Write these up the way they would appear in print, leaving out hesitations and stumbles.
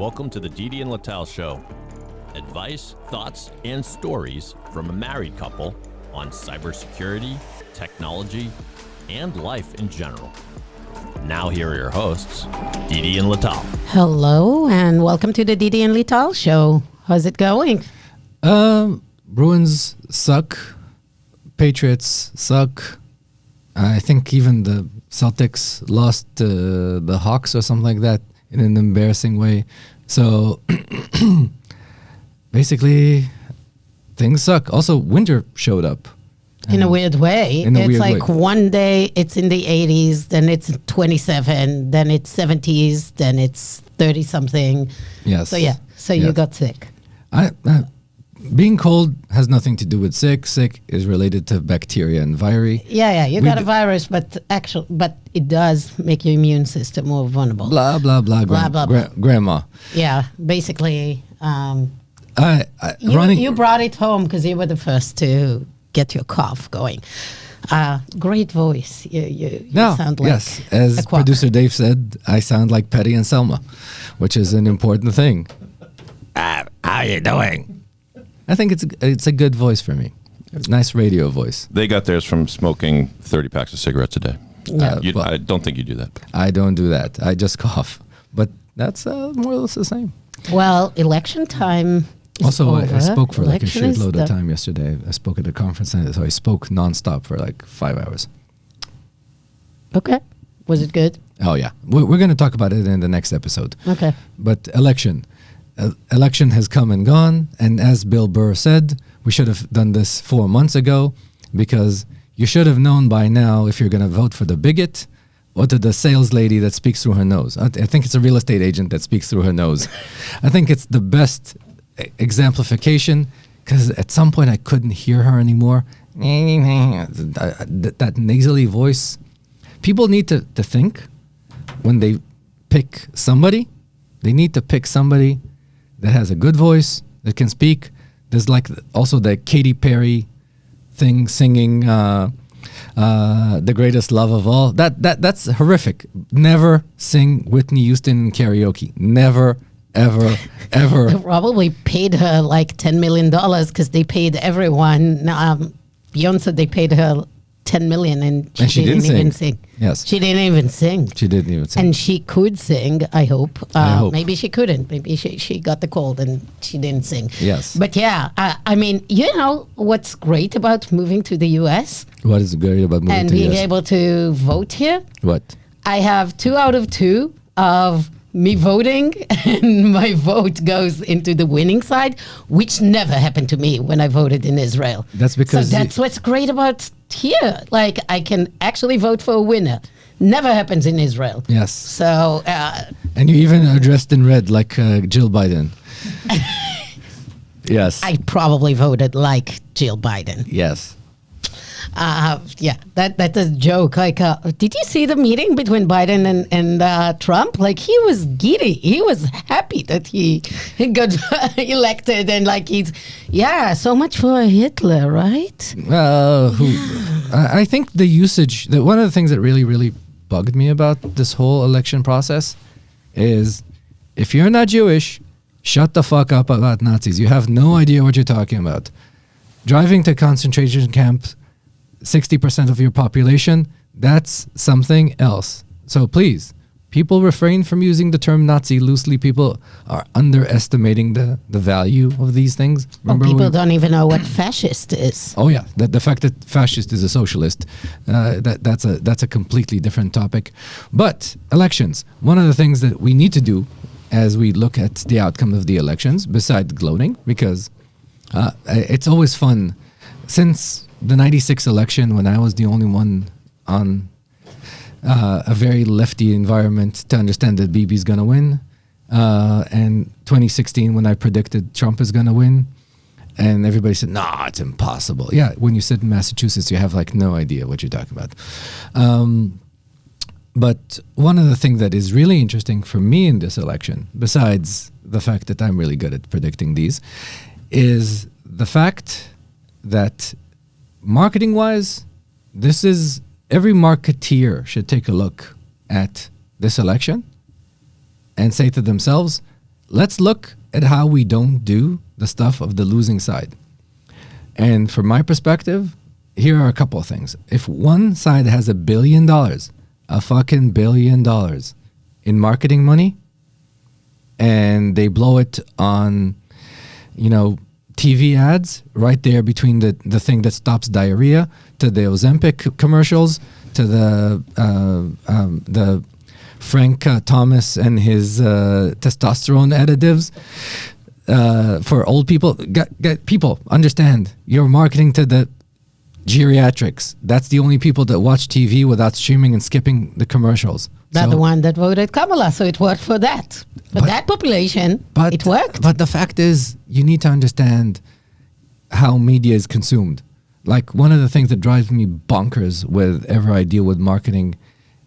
Welcome to the Didi and Lital Show. Advice, thoughts, and stories from a married couple on cybersecurity, technology, and life in general. Now here are your hosts, Didi and Lital. Hello, and welcome to the Didi and Lital Show. How's it going? Bruins suck. Patriots suck. I think even the Celtics lost to the Hawks or something like that in an embarrassing way. So basically, things suck. Also, winter showed up. In a weird way. In a It's weird like way. one day it's in the 80s, then it's 27, then it's 70s, then it's 30-something. Yes. So yeah, you Yes. got sick. Being cold has nothing to do with sick. Sick is related to bacteria and viri. Yeah, you We got a d- virus, but it does make your immune system more vulnerable. Blah, blah, blah. Blah, blah, blah. Grandma. Yeah, basically. Running. You brought it home because you were the first to get your cough going. Great voice. You sound like yes. As a quack. producer Dave said, I sound like Petty and Selma, which is an important thing. How you doing? I think it's a good voice for me. Nice radio voice. They got theirs from smoking 30 packs of cigarettes a day. Yeah. Well, I don't think you do that. I don't do that. I just cough. But that's more or less the same. Well, election time is Also, I over. spoke for like a Election is shitload done. of time yesterday. I spoke at a conference, so I spoke nonstop for like 5 hours. Okay. Was it good? Oh, yeah. We're going to talk about it in the next episode. Okay. But election. Election has come and gone. And as Bill Burr said, we should have done this 4 months ago because you should have known by now if you're going to vote for the bigot or to the sales lady that speaks through her nose. I think it's a real estate agent that speaks through her nose. I think it's the best exemplification because at some point I couldn't hear her anymore. That nasally voice. People need to think when they pick somebody, they need to pick somebody that has a good voice, that can speak. There's like also the Katy Perry thing singing The Greatest Love of All. That's horrific. Never sing Whitney Houston in karaoke. Never, ever, ever. They probably paid her like $10 million because they paid everyone. Beyonce, they paid her $10 million and she didn't even sing. Yes. She didn't even sing. She didn't even sing. And she could sing, I hope. I hope. Maybe she couldn't. Maybe she got the cold and she didn't sing. Yes. But yeah, I mean, you know what's great about moving to the U.S. What is great about moving and to the being US? able to vote here? What? I have 2 out of 2 of me voting, and my vote goes into the winning side, which never happened to me when I voted in Israel. That's because So that's what's great about here. Like, I can actually vote for a winner. Never happens in Israel. Yes. So, And you even are dressed in red like Jill Biden. Yes. I probably voted like Jill Biden. Yes. Yeah, that's a joke. Like, did you see the meeting between Biden and Trump? Like, he was giddy. He was happy that he got elected, and like so much for Hitler, right? I think the usage, one of the things that really, really bugged me about this whole election process is if you're not Jewish, shut the fuck up about Nazis. You have no idea what you're talking about. Driving to concentration camps, 60% of your population, that's something else. So please, people refrain from using the term Nazi loosely. People are underestimating the value of these things. People don't even know what fascist is. Oh yeah, the fact that fascist is a socialist, that's a completely different topic. But elections, one of the things that we need to do as we look at the outcome of the elections, besides gloating, because it's always fun. Since the 96 election, when I was the only one on a very lefty environment to understand that Bibi's going to win, and 2016 when I predicted Trump is going to win, and everybody said, no, it's impossible. Yeah, when you sit in Massachusetts, you have like no idea what you're talking about. But one of the things that is really interesting for me in this election, besides the fact that I'm really good at predicting these, is the fact that marketing-wise, this is every marketeer should take a look at this election and say to themselves, let's look at how we don't do the stuff of the losing side. And from my perspective, here are a couple of things. If one side has $1 billion, a fucking $1 billion in marketing money, and they blow it on, TV ads right there between the thing that stops diarrhea to the Ozempic commercials to the Frank Thomas and his testosterone additives for old people. Get people understand you're marketing to the geriatrics. That's the only people that watch TV without streaming and skipping the commercials. They're the one that voted Kamala, so it worked for that. For that population, it worked. But the fact is, you need to understand how media is consumed. Like, one of the things that drives me bonkers whenever I deal with marketing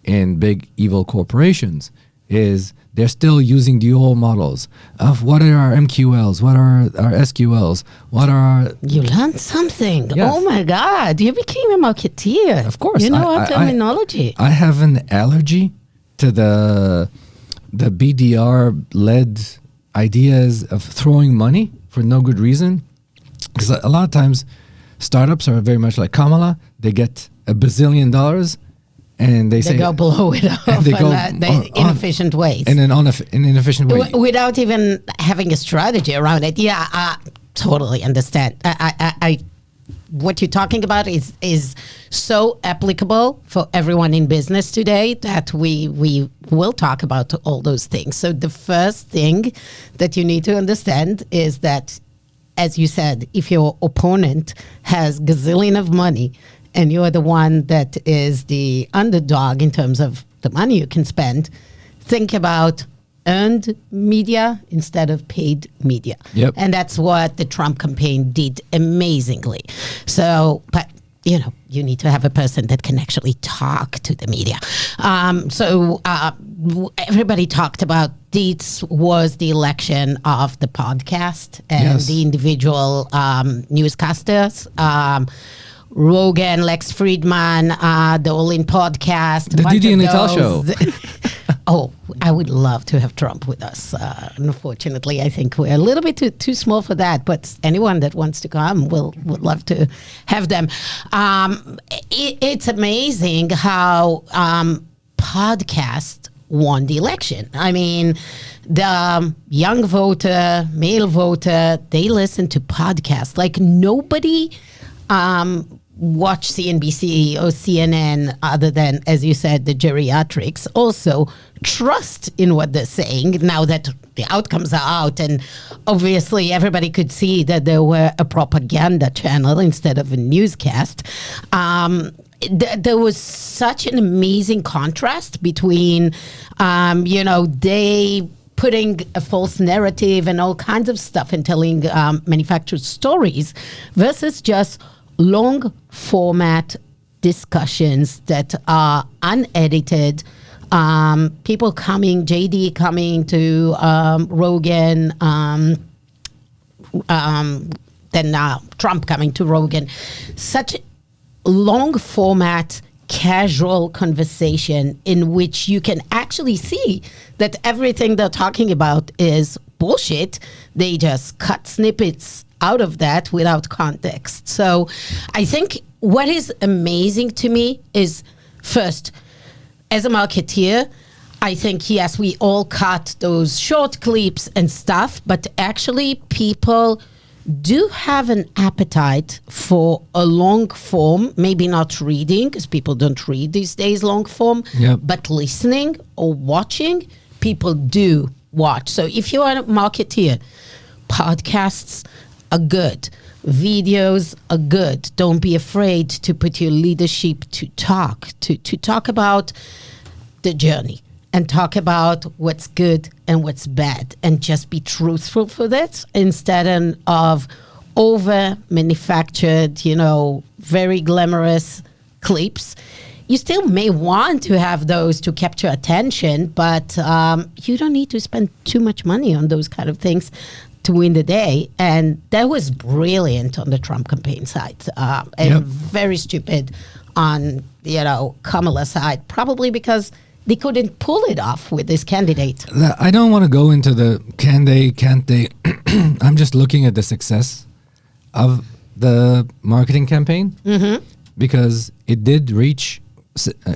in big evil corporations is they're still using the old models of what are our MQLs, what are our SQLs, what are our... You learned something. Yes. Oh my God, you became a marketeer. Of course. You know our terminology. I have an allergy to the BDR-led ideas of throwing money for no good reason. Because a lot of times, startups are very much like Kamala. They get $1 bazillion, and they say... They go blow it off in inefficient ways. In an inefficient way. Without even having a strategy around it. Yeah, I totally understand. What you're talking about is so applicable for everyone in business today that we will talk about all those things. So the first thing that you need to understand is that, as you said, if your opponent has gazillion of money and you're the one that is the underdog in terms of the money you can spend, think about earned media instead of paid media. Yep. And that's what the Trump campaign did amazingly. So, but you need to have a person that can actually talk to the media. Everybody talked about this was the election of the podcast and the individual newscasters. Rogan, Lex Friedman, the All In podcast. The Didi and Lital show. Oh, I would love to have Trump with us. Unfortunately, I think we're a little bit too small for that. But anyone that wants to come, would love to have them. It's amazing how podcast won the election. I mean, the young voter, male voter, they listen to podcasts. Like nobody watch CNBC or CNN other than, as you said, the geriatrics. Also trust in what they're saying now that the outcomes are out, and obviously everybody could see that there were a propaganda channel instead of a newscast. There was such an amazing contrast between they putting a false narrative and all kinds of stuff and telling manufactured stories versus just long format discussions that are unedited. People coming, JD coming to Rogan, then Trump coming to Rogan. Such long format, casual conversation in which you can actually see that everything they're talking about is bullshit. They just cut snippets out of that without context. So I think what is amazing to me is, first, as a marketeer, I think, yes, we all cut those short clips and stuff, but actually people do have an appetite for a long form, maybe not reading, because people don't read these days long form, but listening or watching, people do watch. So if you are a marketeer, podcasts are good. Videos are good. Don't be afraid to put your leadership to talk about the journey and talk about what's good and what's bad, and just be truthful for that instead of over manufactured, very glamorous clips. You still may want to have those to capture attention, but you don't need to spend too much money on those kind of things to win the day. And that was brilliant on the Trump campaign side, and very stupid on Kamala's side, probably because they couldn't pull it off with this candidate. I don't want to go into the can they, can't they. I'm just looking at the success of the marketing campaign because it did reach.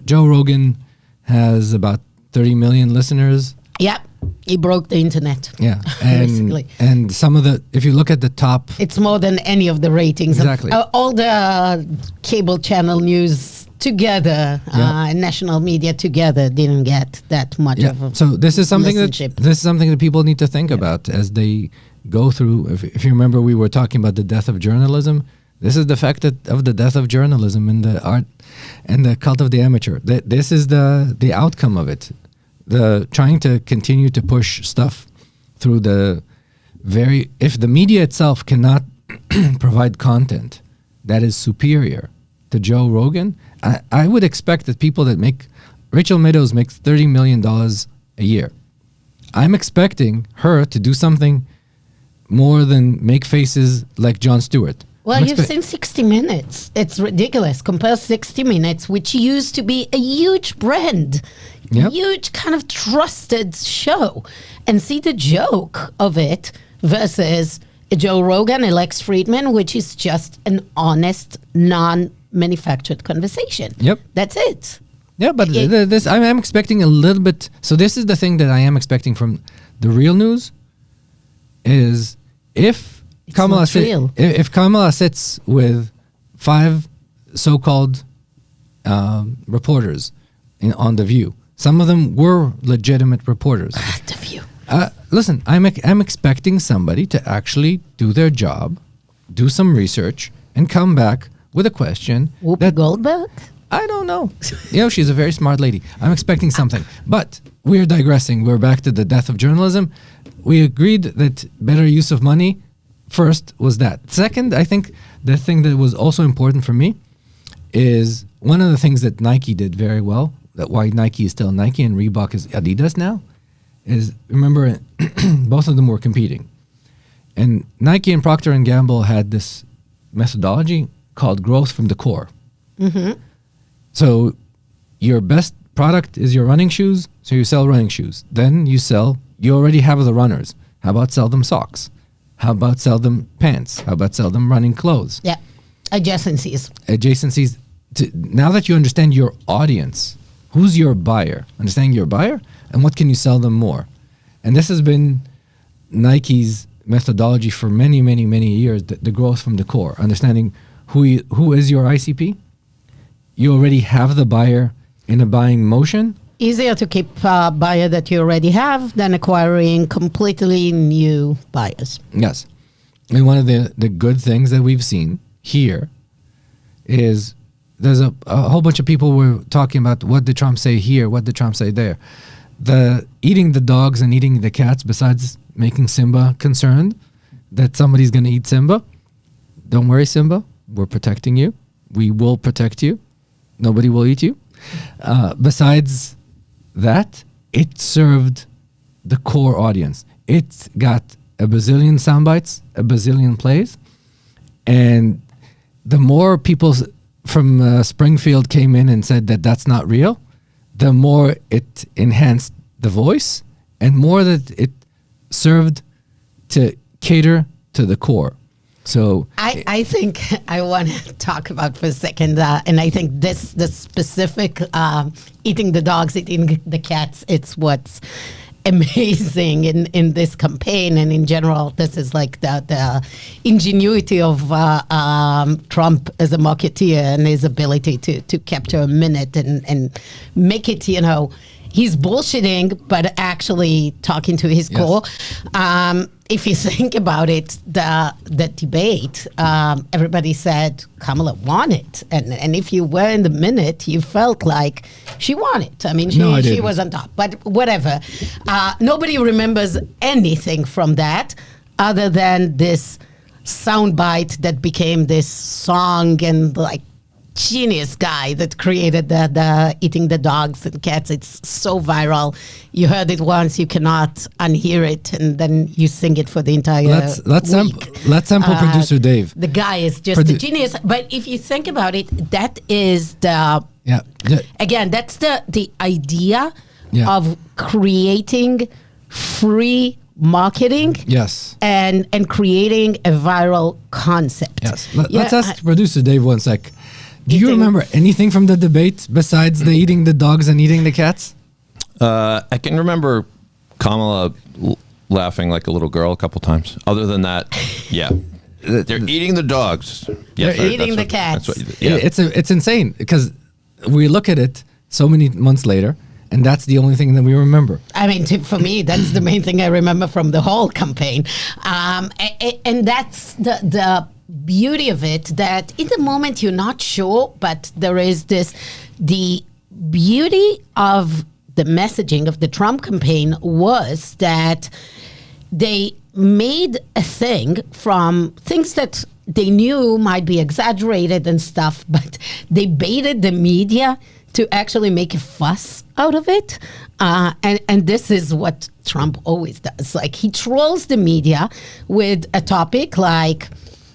Joe Rogan has about 30 million listeners. Yeah, he broke the internet. Yeah, basically. And some of the, if you look at the top, It's more than any of the ratings. Exactly. Of, all the cable channel news together, and national media together didn't get that much of a so this is something listenership. that people need to think about as they go through. If you remember, we were talking about the death of journalism. This is the fact of the death of journalism in the art and the cult of the amateur. This is the outcome of it. The trying to continue to push stuff through the if the media itself cannot provide content that is superior to Joe Rogan, I would expect that people that Rachel Maddow makes $30 million a year. I'm expecting her to do something more than make faces like Jon Stewart. Well, you've seen 60 Minutes. It's ridiculous. Compare 60 Minutes, which used to be a huge brand, huge kind of trusted show, and see the joke of it versus Joe Rogan and Lex Friedman, which is just an honest, non-manufactured conversation. Yep. That's it. Yeah, but this I'm expecting a little bit. So this is the thing that I am expecting from the real news is if Kamala sits with 5 so-called reporters on The View. Some of them were legitimate reporters. The View. Listen, I'm expecting somebody to actually do their job, do some research, and come back with a question. Whoopi Goldberg? I don't know. She's a very smart lady. I'm expecting something. But we're digressing. We're back to the death of journalism. We agreed that better use of money first was that. Second, I think the thing that was also important for me is one of the things that Nike did very well, that why Nike is still Nike and Reebok is Adidas now, is remember both of them were competing. And Nike and Procter & Gamble had this methodology called growth from the core. So your best product is your running shoes, so you sell running shoes. Then you already have the runners. How about sell them socks? How about sell them pants? How about sell them running clothes? Yeah. Adjacencies. Now that you understand your audience, who's your buyer? Understanding your buyer and what can you sell them more? And this has been Nike's methodology for many, many, many years, the growth from the core. Understanding who is your ICP? You already have the buyer in a buying motion. Easier to keep a buyer that you already have than acquiring completely new buyers. Yes. And one of the good things that we've seen here is there's a whole bunch of people were talking about what did Trump say here, what did Trump say there. The eating the dogs and eating the cats, besides making Simba concerned that somebody's going to eat Simba, don't worry, Simba, we're protecting you. We will protect you. Nobody will eat you. Besides that, it served the core audience. It got a bazillion sound bites, a bazillion plays, and the more people from Springfield came in and said that that's not real, the more it enhanced the voice and more that it served to cater to the core. So I think I want to talk about for a second, and I think the specific eating the dogs, eating the cats, it's what's amazing in this campaign and in general. This is like the ingenuity of Trump as a marketeer and his ability to capture a minute and make it, he's bullshitting, but actually talking to his core. If you think about it, the debate, everybody said Kamala won it. And if you were in the minute, you felt like she won it. I mean, she was on top. But whatever. Nobody remembers anything from that other than this soundbite that became this song and like genius guy that created the eating the dogs and cats. It's so viral. You heard it once, you cannot unhear it, and then you sing it for the entire let's sample producer Dave. The guy is just a genius. But if you think about it, that is the Yeah. Yeah. Again, that's the idea Yeah. of creating free marketing Yes. and creating a viral concept. Yes. Yeah, Let's ask producer Dave one sec. Do you Eating- remember anything from the debate besides the eating the dogs and eating the cats? I can remember Kamala laughing like a little girl a couple times. Other than that, yeah. They're eating the dogs. Yes, They're eating the cats. It's insane because we look at it so many months later, and that's the only thing that we remember. I mean, for me, that's the main thing I remember from the whole campaign. And that's the beauty of it, that in the moment you're not sure, but there is the beauty of the messaging of the Trump campaign was that they made a thing from things that they knew might be exaggerated and stuff, but they baited the media to actually make a fuss out of it. And this is what Trump always does. Like, he trolls the media with a topic like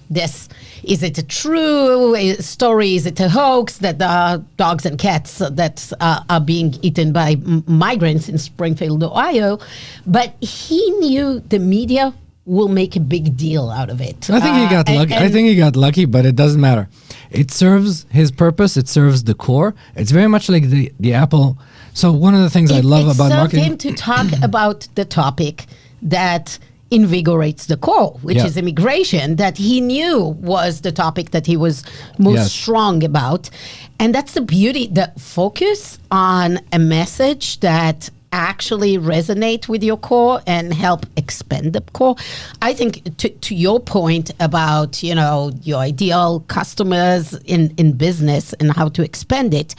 this. Is it a true story? Is it a hoax that dogs and cats that are being eaten by migrants in Springfield, Ohio? But he knew the media will make a big deal out of it. I think he got lucky. I think he got lucky, but it doesn't matter. It serves his purpose. It serves the core. It's very much like the Apple. So one of the things I love about marketing, him to talk about the topic that invigorates the core, which is immigration, that he knew was the topic that he was most strong about. And that's the beauty, the focus on a message that actually resonate with your core and help expand the core. I think to your point about, your ideal customers in business and how to expand it,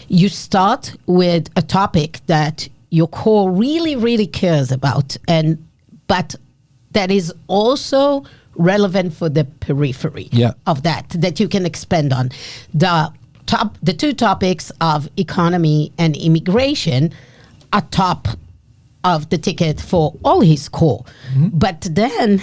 you start with a topic that your core really, really cares about, but that is also relevant for the periphery of that you can expand on. The two topics of economy and immigration are top of the ticket for all his core. But then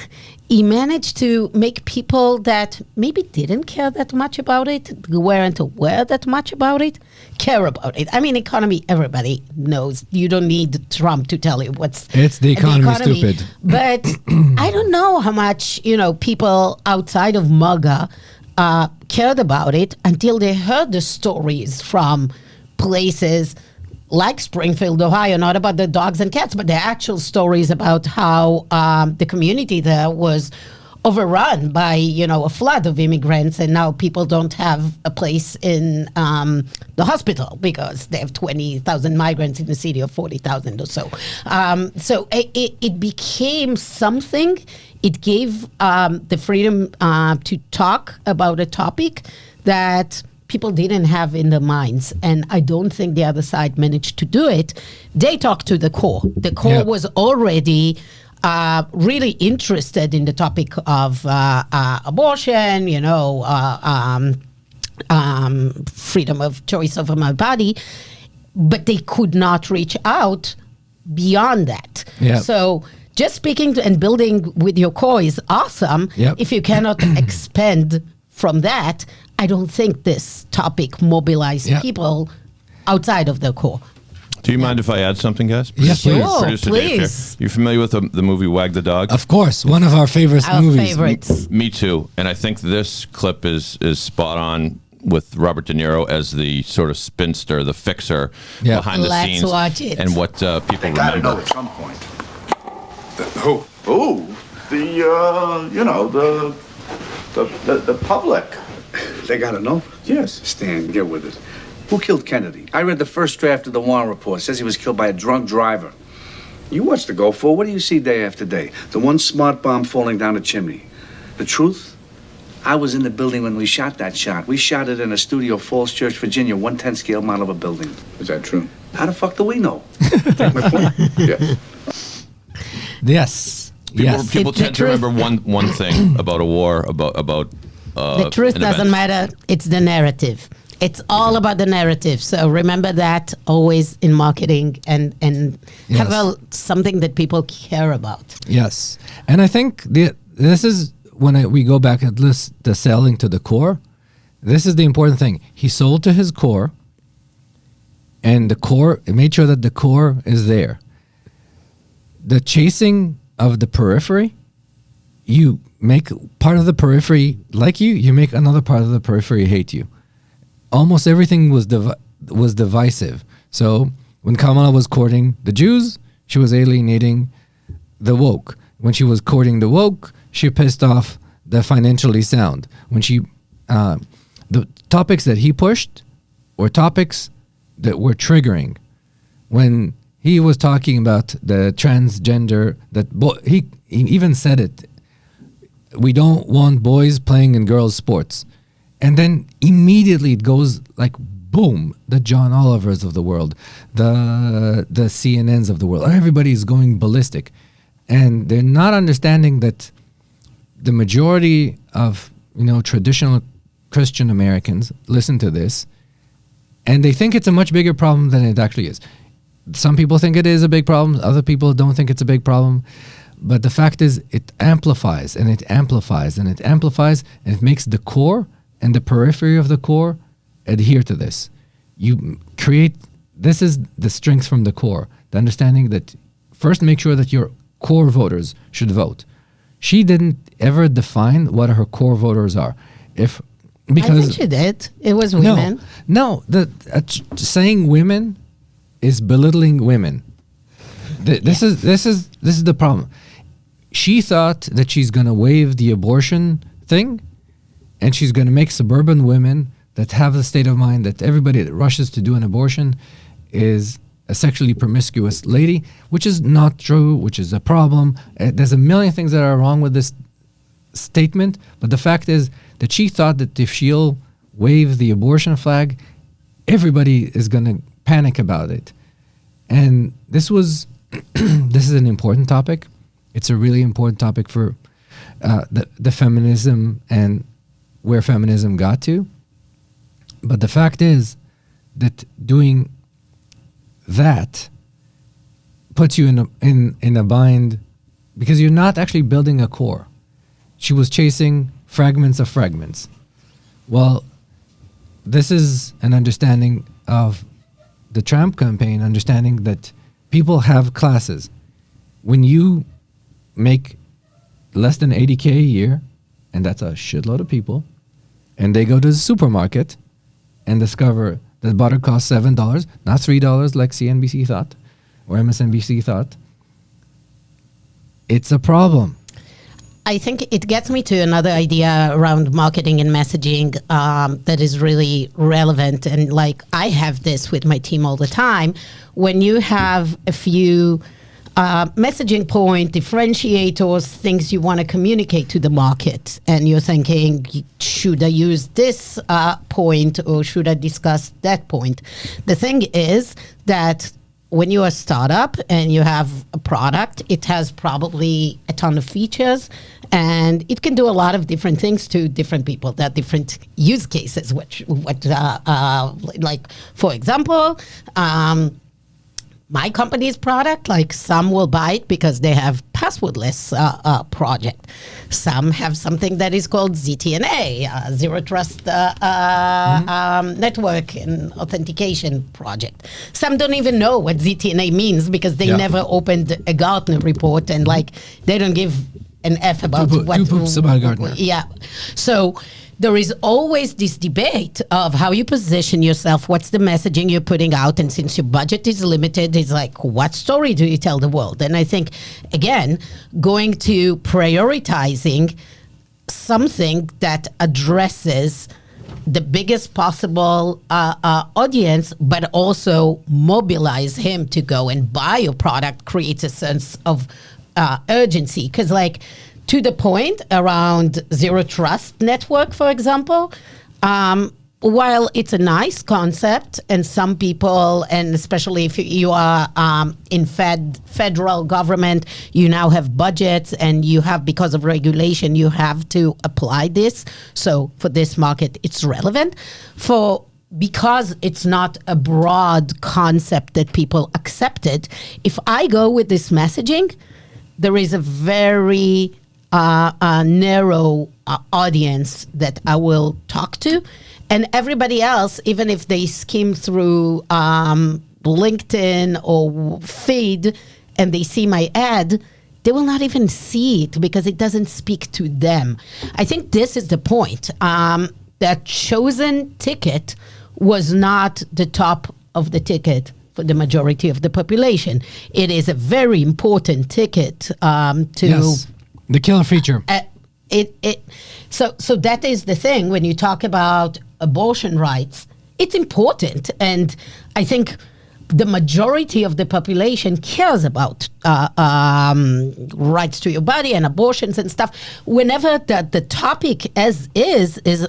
he managed to make people that maybe didn't care that much about it, weren't aware that much about it, care about it. I mean, economy, everybody knows. You don't need Trump to tell you it's the economy, stupid. But I don't know how much, people outside of MAGA cared about it until they heard the stories from places like Springfield, Ohio, not about the dogs and cats, but the actual stories about how the community there was overrun by, a flood of immigrants, and now people don't have a place in the hospital because they have 20,000 migrants in the city of 40,000 or so. So it became something. It gave the freedom to talk about a topic that people didn't have in their minds, and I don't think the other side managed to do it. They talked to the core. The core was already really interested in the topic of abortion, freedom of choice over my body, but they could not reach out beyond that. So just speaking and building with your core is awesome. If you cannot expand from that, I don't think this topic mobilized people outside of the core. Do you mind if I add something, guys? Yes, please. Sure, Producer Dave here. please. You familiar with the movie Wag the Dog? Of course, one of our favorite Our movies. favorites. Me too. And I think this clip is spot on with Robert De Niro as the sort of spinster, the fixer behind the Let's scenes. watch it. And what people They gotta know remember. at some point. Who? The public. They gotta know? Yes. Stan, get with it. Who killed Kennedy? I read the first draft of the Warren report. It says he was killed by a drunk driver. You watch the Go For. What do you see day after day? The one smart bomb falling down a chimney. The truth? I was in the building when we shot that shot. We shot it in a studio, Falls Church, Virginia, 1/10 scale model of a building. Is that true? How the fuck do we know? Take my point. Yeah. Yes. People The tend to truth- remember one thing about a war, about The truth an doesn't event. matter. It's the narrative. It's all about the narrative. So remember that always in marketing and have something that people care about. Yes. And I think this is when we go back at this, the selling to the core. This is the important thing. He sold to his core and the core, it made sure that the core is there. The chasing of the periphery, you make part of the periphery like you make another part of the periphery hate you. Almost everything was divisive. So when Kamala was courting the Jews, she was alienating the woke. When she was courting the woke, she pissed off the financially sound. When she, the topics that he pushed were topics that were triggering. When he was talking about the transgender, he even said it. We don't want boys playing in girls' sports. And then immediately it goes like boom, the John Olivers of the world, the CNNs of the world. Everybody's going ballistic. And they're not understanding that the majority of, traditional Christian Americans listen to this, and they think it's a much bigger problem than it actually is. Some people think it is a big problem. Other people don't think it's a big problem. But the fact is, it amplifies and it amplifies and it amplifies, and it makes the core and the periphery of the core adhere to this. This is the strength from the core, the understanding that first make sure that your core voters should vote. She didn't ever define what her core voters are. I think she did. It was women. No, saying women is belittling women. This is the problem. She thought that she's going to waive the abortion thing, and she's going to make suburban women that have the state of mind that everybody that rushes to do an abortion is a sexually promiscuous lady, which is not true, which is a problem. There's a million things that are wrong with this statement, but the fact is that she thought that if she'll wave the abortion flag, everybody is going to panic about it. And this is an important topic. It's a really important topic for the feminism and where feminism got to. But the fact is that doing that puts you in a bind, because you're not actually building a core. She was chasing fragments of fragments. Well, this is an understanding of the Trump campaign, understanding that people have classes. When you make less than 80K a year, and that's a shitload of people, and they go to the supermarket and discover that butter costs $7, not $3 like CNBC thought or MSNBC thought, it's a problem. I think it gets me to another idea around marketing and messaging that is really relevant. And like, I have this with my team all the time. When you have a few messaging point, differentiators, things you want to communicate to the market, and you're thinking, should I use this point or should I discuss that point? The thing is that when you're a startup and you have a product, it has probably a ton of features, and it can do a lot of different things to different people. There are different use cases, like, for example, my company's product, like some will buy it because they have passwordless project. Some have something that is called ZTNA, Zero Trust Network and Authentication Project. Some don't even know what ZTNA means because they never opened a Gartner report, and like they don't give an F about two poops about Gartner. Yeah. So there is always this debate of how you position yourself, what's the messaging you're putting out, and since your budget is limited, it's like, what story do you tell the world? And I think, again, going to prioritizing something that addresses the biggest possible audience, but also mobilize him to go and buy your product creates a sense of urgency. Because like, to the point around Zero Trust Network, for example, while it's a nice concept, and some people, and especially if you are in federal government, you now have budgets, and you have, because of regulation, you have to apply this. So for this market, it's relevant. Because it's not a broad concept that people accepted, if I go with this messaging, there is a very narrow audience that I will talk to, And everybody else, even if they skim through LinkedIn or feed and they see my ad, they will not even see it because it doesn't speak to them. I think this is the point. That chosen ticket was not the top of the ticket for the majority of the population. It is a very important ticket Yes. The killer feature. So that is the thing when you talk about abortion rights. It's important, and I think the majority of the population cares about rights to your body and abortions and stuff. Whenever the topic is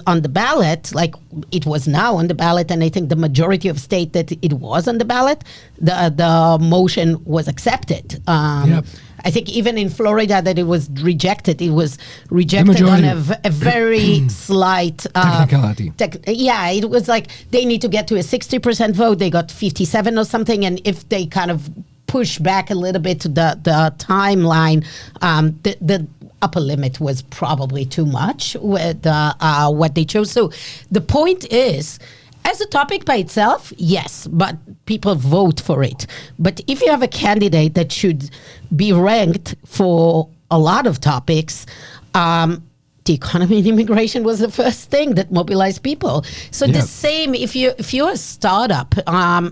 on the ballot, like it was now on the ballot, and I think the majority of state that it was on the ballot, the motion was accepted. Yep. I think even in Florida that it was rejected. It was rejected on a very slight Technicality. It was like they need to get to a 60% vote. They got 57 or something, and if they kind of push back a little bit to the timeline, the upper limit was probably too much with what they chose. So the point is, as a topic by itself, yes, but people vote for it. But if you have a candidate that should be ranked for a lot of topics, the economy and immigration was the first thing that mobilized people. So the same, if you're a startup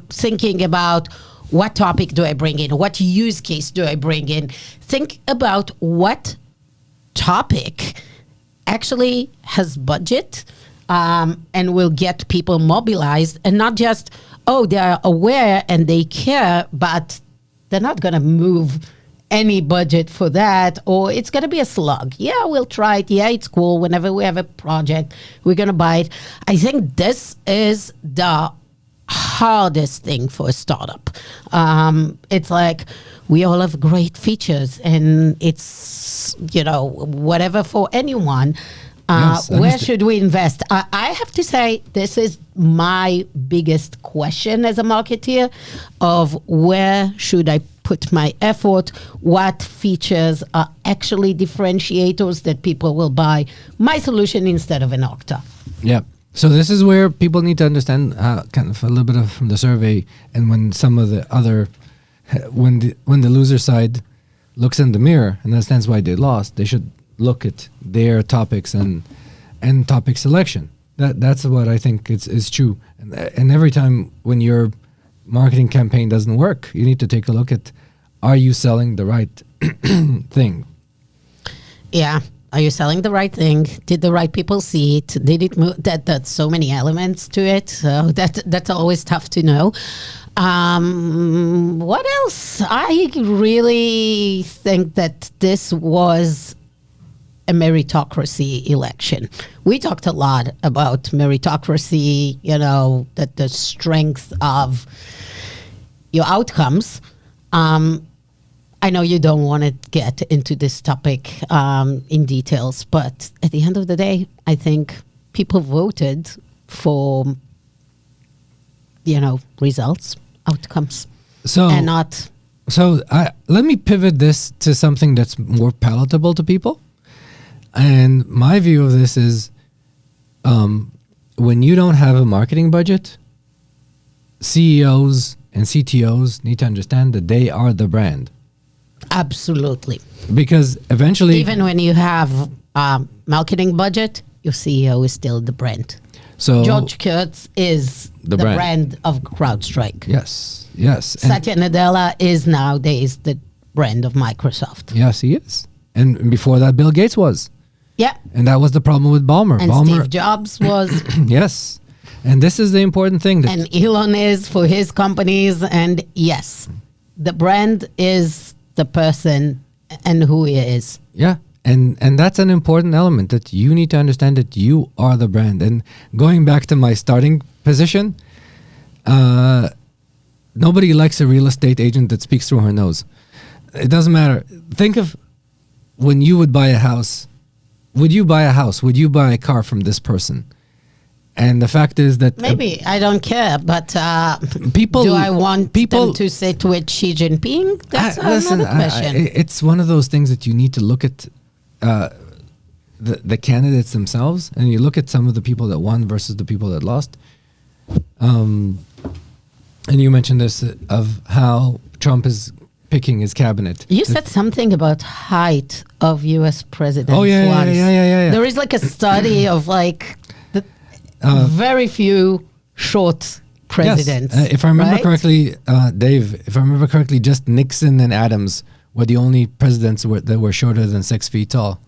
thinking about what topic do I bring in, what use case do I bring in, think about what topic actually has budget, and will get people mobilized, and not just, they're aware and they care, but they're not going to move any budget for that, or it's going to be a slug. Yeah, we'll try it. Yeah, it's cool. Whenever we have a project, we're going to buy it. I think this is the hardest thing for a startup. It's like we all have great features, and it's, whatever for anyone. Yes, Where should we invest? I have to say, this is my biggest question as a marketeer of where should I put my effort? What features are actually differentiators that people will buy my solution instead of an Okta? Yeah. So this is where people need to understand kind of a little bit of from the survey, and when some of the other, when the loser side looks in the mirror and understands why they lost, they should look at their topics and topic selection. That's what I think is true. And every time when your marketing campaign doesn't work, you need to take a look at, are you selling the right thing? Yeah. Are you selling the right thing? Did the right people see it? Did it move? That's so many elements to it. So that's always tough to know. What else? I really think that this was a meritocracy election. We talked a lot about meritocracy, that the strength of your outcomes. I know you don't want to get into this topic in details, but at the end of the day, I think people voted for, results, outcomes, and not. So let me pivot this to something that's more palatable to people. And my view of this is, when you don't have a marketing budget, CEOs and CTOs need to understand that they are the brand. Absolutely. Because eventually, even when you have marketing budget, your CEO is still the brand. So George Kurtz is the brand of CrowdStrike. Yes. Satya Nadella is nowadays the brand of Microsoft. Yes, he is. And before that, Bill Gates was. Yeah. And that was the problem with Ballmer. And Steve Jobs was. Yes. And this is the important thing. And Elon is for his companies. And yes, the brand is the person and who he is. Yeah. And that's an important element, that you need to understand that you are the brand. And going back to my starting position, nobody likes a real estate agent that speaks through her nose. It doesn't matter. Think of when you would buy a house. Would you buy a house? Would you buy a car from this person? And the fact is that maybe I don't care, but people. Do I want them to sit with Xi Jinping? That's another question. It's one of those things that you need to look at. the candidates themselves, and you look at some of the people that won versus the people that lost, and you mentioned this of how Trump is picking his cabinet. You said something about height of U.S. presidents. Oh, yeah, once. yeah. There is like a study of like very few short presidents. Yes. If I remember right? correctly, Dave, if I remember correctly, just Nixon and Adams were the only presidents that were shorter than 6 feet tall.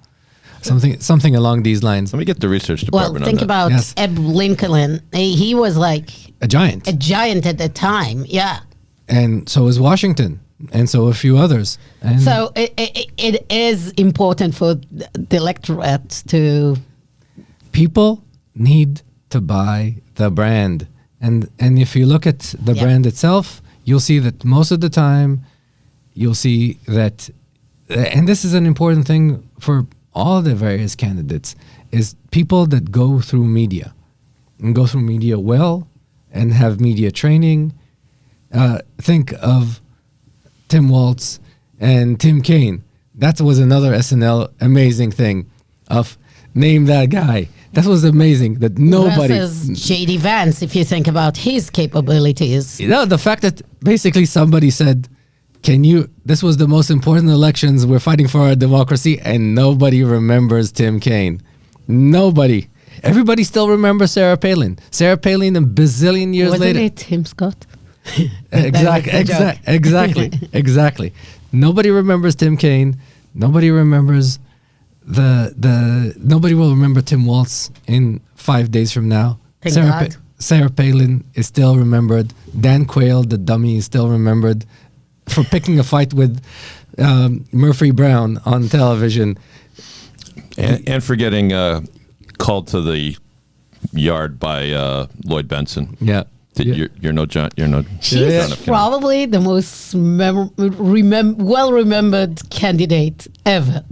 Something along these lines. Let me get the research Well, department think on that. about Yes. Abe Lincoln. He was like A giant. a giant at the time. Yeah. And so is Washington. And so a few others. And So it is important for the electorate to. people need to buy the brand. And if you look at the Yeah. brand itself, you'll see that most of the time, you'll see that, and this is an important thing for all the various candidates, is people that go through media and go through media well and have media training. Think of Tim Waltz and Tim Kaine. That was another SNL amazing thing of name that guy. That was amazing that nobody. Versus J.D. Vance, if you think about his capabilities. You know, the fact that basically somebody said, this was the most important elections, we're fighting for our democracy, and nobody remembers Tim Kaine. Nobody. Everybody still remembers Sarah Palin. Sarah Palin a bazillion years Wasn't later. it Tim Scott? That was the joke. Exactly. Nobody remembers Tim Kaine. Nobody remembers nobody will remember Tim Waltz in 5 days from now. Thank God. Sarah Palin is still remembered. Dan Quayle, the dummy, is still remembered for picking a fight with Murphy Brown on television. And for getting called to the yard by Lloyd Benson. Yeah. You're no John. You're no. She's John F. Kennedy. probably the most well-remembered candidate ever,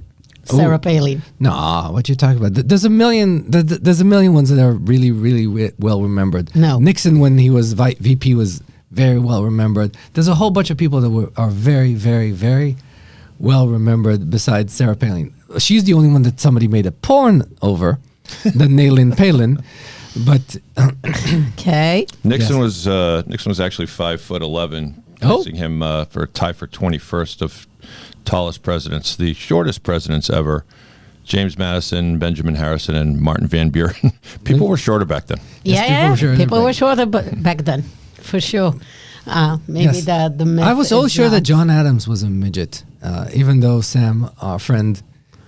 Sarah Palin. No, what you talking about? There's a million. There's a million ones that are really, really well remembered. No. Nixon, when he was VP, was very well remembered. There's a whole bunch of people that are very, very, very well remembered besides Sarah Palin. She's the only one that somebody made a porn over, the Nailin Palin. But Okay. Nixon Yes. was actually 5'11", Oh. placing him for a tie for 21st of tallest presidents. The shortest presidents ever: James Madison, Benjamin Harrison, and Martin Van Buren. People were shorter back then. People were shorter back then, for sure. Maybe Yes. the myth I was always is sure that not- John Adams was a midget, even though Sam, our friend,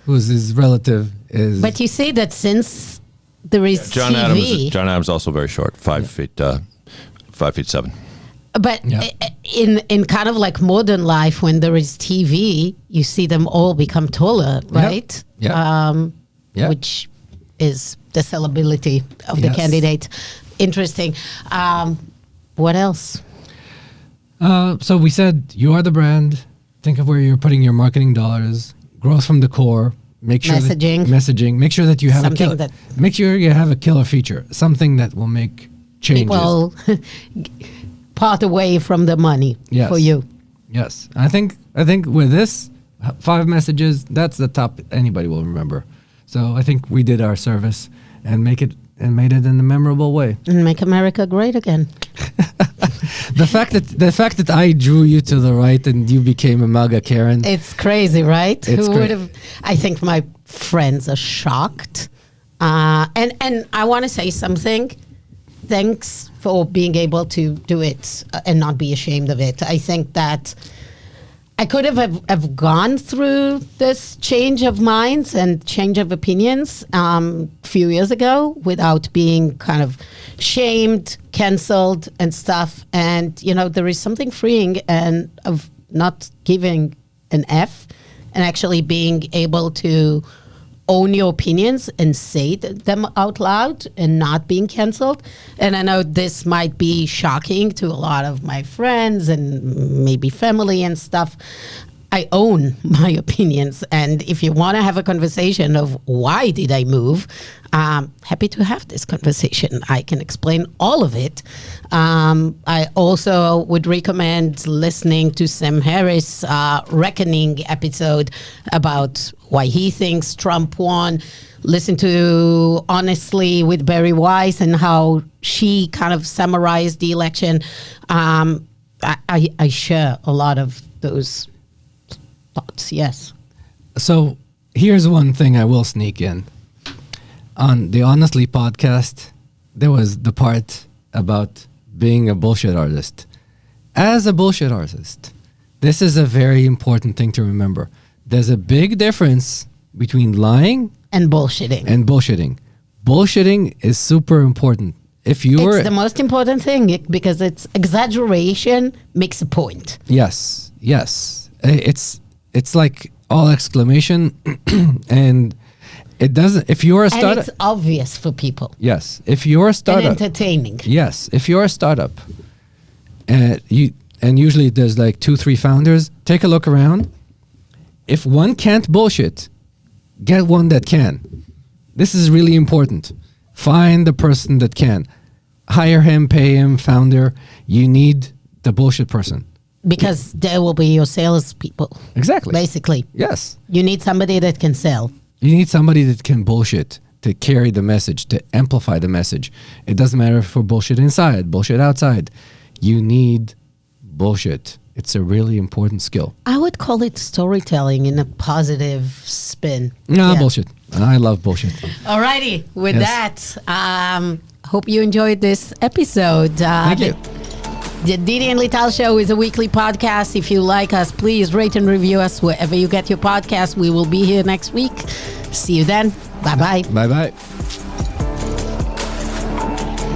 who's his relative, is. But you see that since there is John TV, Adams also very short, 5'7". but Yeah. in kind of like modern life, when there is TV, you see them all become taller, right? Yeah. Yeah. Which is the sellability of the Yes. candidate. Interesting. What else? So we said you are the brand. Think of where you're putting your marketing dollars. Growth from the core. Make sure Messaging. Make sure that you have Something that- make sure you have a killer feature. Something that will make changes. People part away from the money Yes. for you. Yes, I think with this 5 messages, that's the top anybody will remember. So I think we did our service and made it in a memorable way. And make America great again. The fact that I drew you to the right and you became a MAGA Karen. It's crazy, right? It's Who great. would have? I think my friends are shocked. And I want to say something. Thanks for being able to do it and not be ashamed of it. I think that I could have gone through this change of minds and change of opinions a few years ago without being kind of shamed, cancelled, and stuff. And there is something freeing and of not giving an F and actually being able to own your opinions and say them out loud and not being cancelled. And I know this might be shocking to a lot of my friends and maybe family and stuff. I own my opinions. And if you want to have a conversation of why did I move, happy to have this conversation. I can explain all of it. I also would recommend listening to Sam Harris' Reckoning episode about why he thinks Trump won. listen to Honestly with Barry Weiss and how she kind of summarized the election. I share a lot of those thoughts, yes. So here's one thing I will sneak in. On the Honestly podcast, there was the part about being a bullshit artist. As a bullshit artist, this is a very important thing to remember. There's a big difference between lying And bullshitting. and bullshitting. Bullshitting is super important. If you're It's the most important thing because it's exaggeration makes a point. yes, it's like all exclamation, and it doesn't. If you're a And startup, it's obvious for people yes. If you're a and startup, entertaining. yes. If you're a startup, and usually there's like 2-3 founders. Take a look around. If one can't bullshit, get one that can. This is really important. Find the person that can. Hire him, pay him, founder. You need the bullshit person. Because they will be your salespeople, Exactly. basically. Yes. You need somebody that can sell. You need somebody that can bullshit, to carry the message, to amplify the message. It doesn't matter if for bullshit inside, bullshit outside. You need bullshit. It's a really important skill. I would call it storytelling in a positive spin. No, Yeah. bullshit. And I love bullshit. Alrighty, with Yes. that, hope you enjoyed this episode. Thank you. The Didi and Lital Show is a weekly podcast. If you like us, please rate and review us wherever you get your podcast. We will be here next week. See you then. Bye-bye. Bye-bye.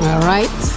All right.